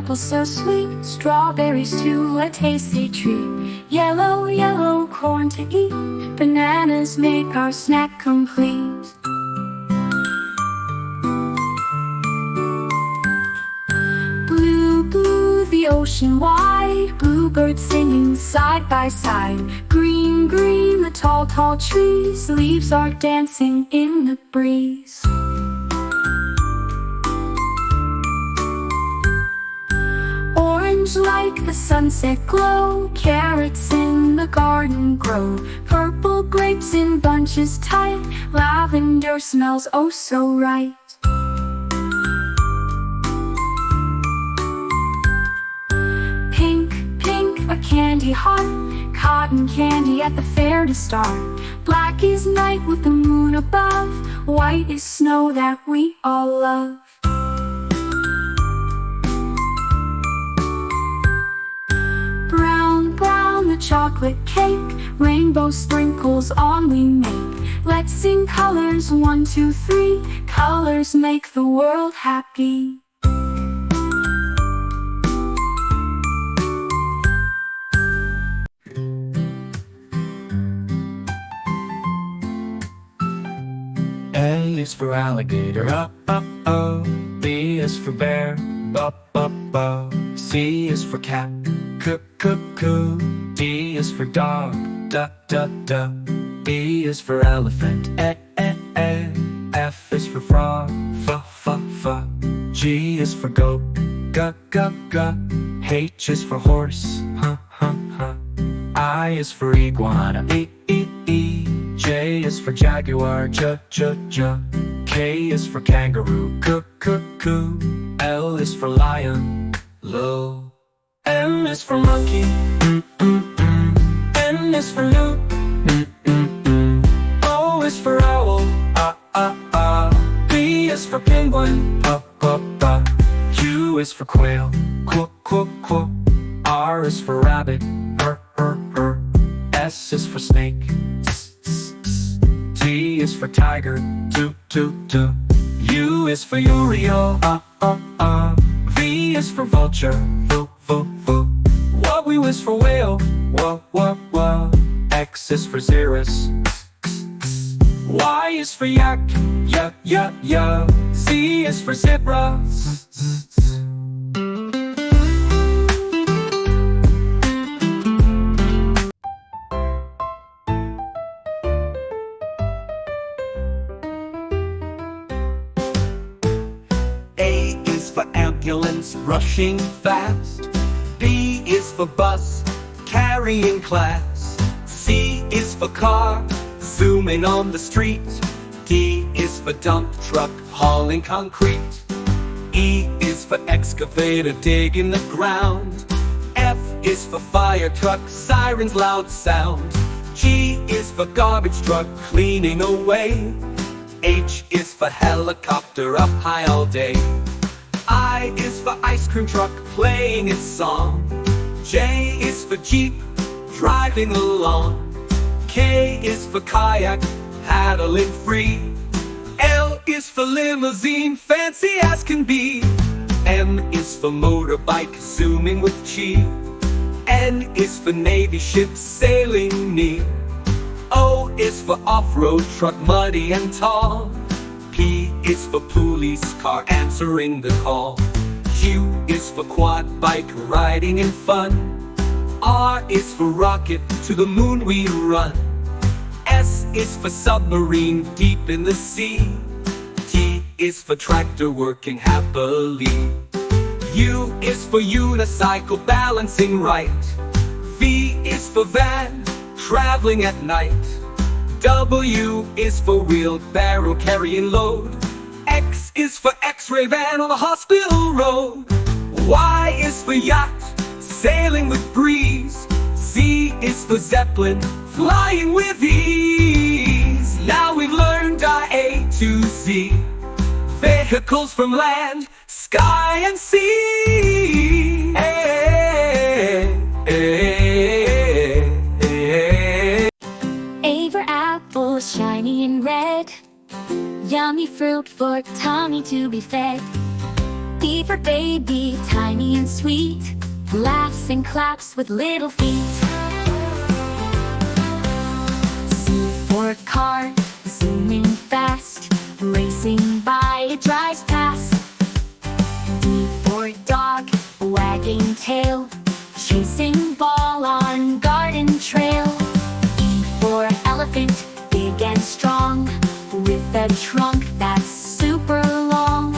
apple so sweet, strawberries too, a tasty treat. Yellow, yellow corn to eat, bananas make our snack complete. Blue, blue, the ocean wide, bluebirds singing side by side. Green, green, the tall, tall trees, leaves are dancing in the breeze. Orange like the sunset glow, carrots in the garden grow. Purple grapes in bunches tight, lavender smells oh so right. Pink, pink, a candy heart, cotton candy at the fair to start. Black is night with the moon above, white is snow that we all love. Brown, brown, the chocolate cake, rainbow sprinkles on we make. Let's sing colors, 1, 2, 3, colors make the world happy. A is for alligator, oh. B is for bear, bo. C is for cat, coo. D is for dog, duh. E is for elephant, eh. F is for frog, f. G is for goat, g. H is for horse, huh. I is for iguana, e. J is for jaguar, j. K is for kangaroo, coo. L is for lion, lo. M is for monkey, N is for loop, O is for owl, P is for penguin, Q is for quail, qu. R is for rabbit, S is for snake, T is for tiger, tu. U is for Uriel, V is for vulture, vu. W is for whale, wah. X is for xerus, Y is for yak, yeah. Z is for zebra, A is for ambulance, rushing fast. B is for bus, carrying class. C is for car, zooming on the street. D is for dump truck, hauling concrete. E is for excavator, digging the ground. F is for fire truck, sirens loud sound. G is for garbage truck, cleaning away. H is for helicopter, up high all day. I is for ice cream truck, playing its song. J is for jeep, driving along. K is for kayak, paddling free. L is for limousine, fancy as can be. M is for motorbike, zooming with chi. N is for navy ship, sailing near. O is for off-road truck, muddy and tall. P is for police car, answering the call. Q is for quad bike, riding in fun. R is for rocket, to the moon we run. S is for submarine, deep in the sea. T is for tractor, working happily. U is for unicycle, balancing right. V is for van, traveling at night. W is for wheelbarrow, carrying load. X is for x-ray van on the hospital road. Y is for yacht, sailing with breeze. Z is for zeppelin, flying with ease. Now we've learned our A to Z. Vehicles from land, sky and sea. A for apple, shiny and red. Yummy fruit for tummy to be fed. B for baby, tiny and sweet, laughs and claps with little feet. C for car, zooming fast, racing by, it drives past. D for dog, wagging tail, chasing ball on garden trail. E for elephant, big and strong, with a trunk that's super long.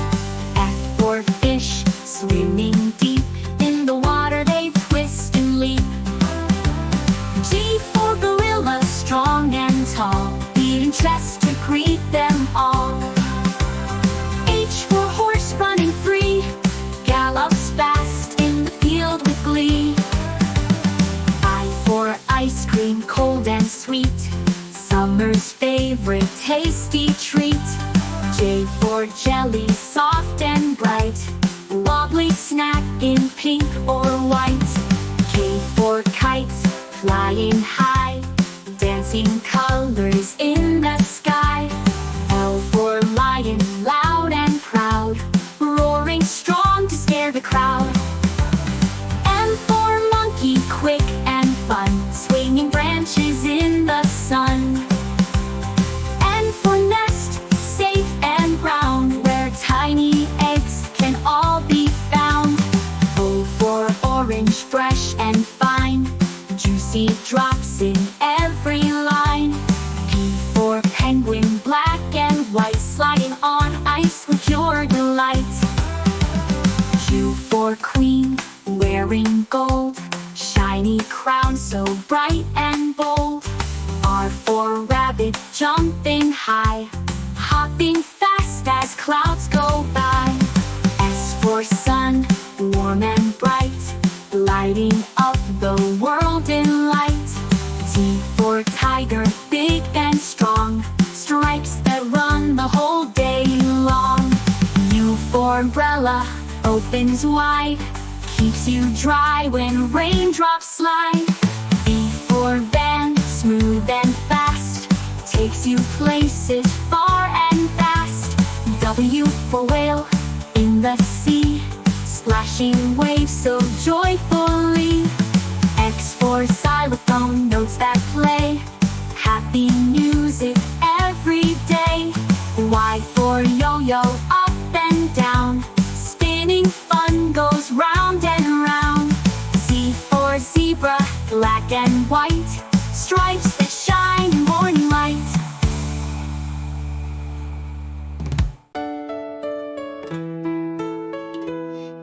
F for fish, swimming deep, in the water they twist and leap. G for gorilla, strong and tall, beating chest to greet them all. H for horse, running free, gallops fast in the field with glee. I for ice cream, cold and sweet, summer's favorite tasty treat. J for jelly, soft and bright, wobbly snack in pink or white. K for kite, flying high, dancing colors in the sky. L for lion, loud and proud, roaring strong to scare the crowd. M for monkey, quick and fun, swinging branches in the sun. N for nest, safe and round, where tiny eggs can all be found. O for orange, fresh and fine, juicy drops in every line. P for penguin, black and white, sliding on ice with pure delight. Q for queen, wearing gold, shiny crown so bright and bold. R for rabbit, jumping high, hopping fast as clouds go by. S for sun, warm and bright, lighting up the world in light. T for tiger, big and strong, stripes that run the whole day long. U for umbrella, opens wide, keeps you dry when raindrops slide. V for van, smooth and fast, takes you places far and fast. W for whale, in the sea, splashing waves so joyfully. X for xylophone, notes that play, happy music every day. Y for yo-yo, up and down, spinning fun goes round and round. Z for zebra, black and white, stripes that shine in morning light.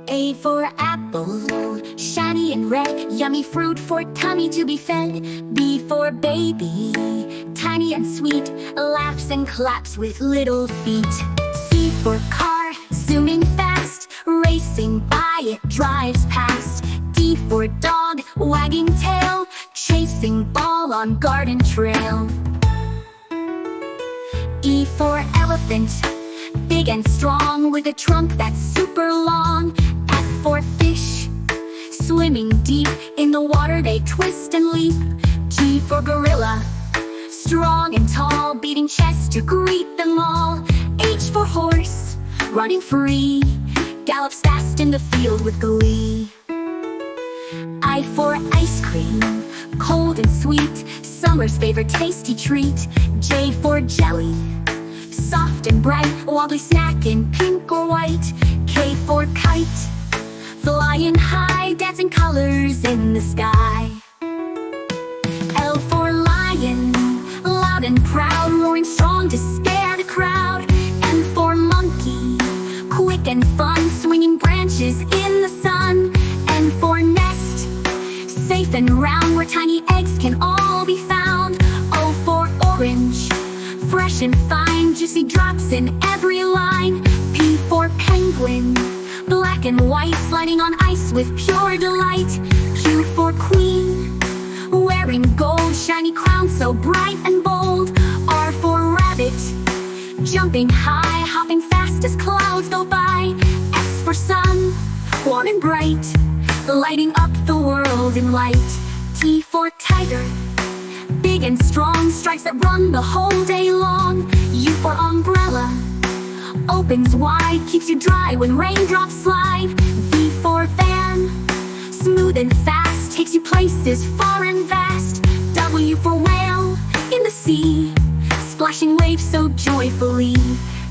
A for apple, shiny and red, yummy fruit for tummy to be fed. B for baby, tiny and sweet, laughs and claps with little feet. C for car, zooming fast, racing by, it drives past. D for dog, wagging tail, chasing ball on garden trail. E for elephant, big and strong, with a trunk that's super long. F for fish, swimming deep, in the water they twist and leap. G for gorilla, strong and tall, beating chest to greet them all. H for horse, running free, gallops fast in the field with glee. I for ice cream, cold and sweet, summer's favorite tasty treat. J for jelly, soft and bright, wobbly snack in pink or white. K for kite, flying high, dancing colors in the sky. L for lion, loud and proud, roaring strong to scare the crowd. M for monkey, quick and fun, swinging branches in the sun. N for nest, safe and round, where tiny eggs can all be found. O for orange, fresh and fine, juicy drops in every line. P for penguin, black and white, sliding on ice with pure delight. Q for queen, wearing gold, shiny crown so bright and bold. R for rabbit, jumping high, hopping fast as clouds go by. S for sun, warm and bright, lighting up the world in light. T for tiger, big and strong, stripes that run the whole day long. U for umbrella, open opens wide, keeps you dry when raindrops slide. V for van, smooth and fast, takes you places far and vast. W for whale, in the sea, splashing waves so joyfully.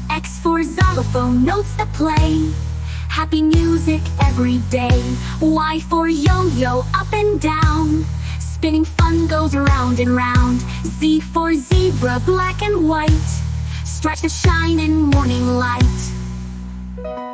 X for xylophone, notes that play happy music every day. Y for yo-yo, up and down, spinning fun goes round and round. Z for zebra, black and white, stripes that shine in morning light.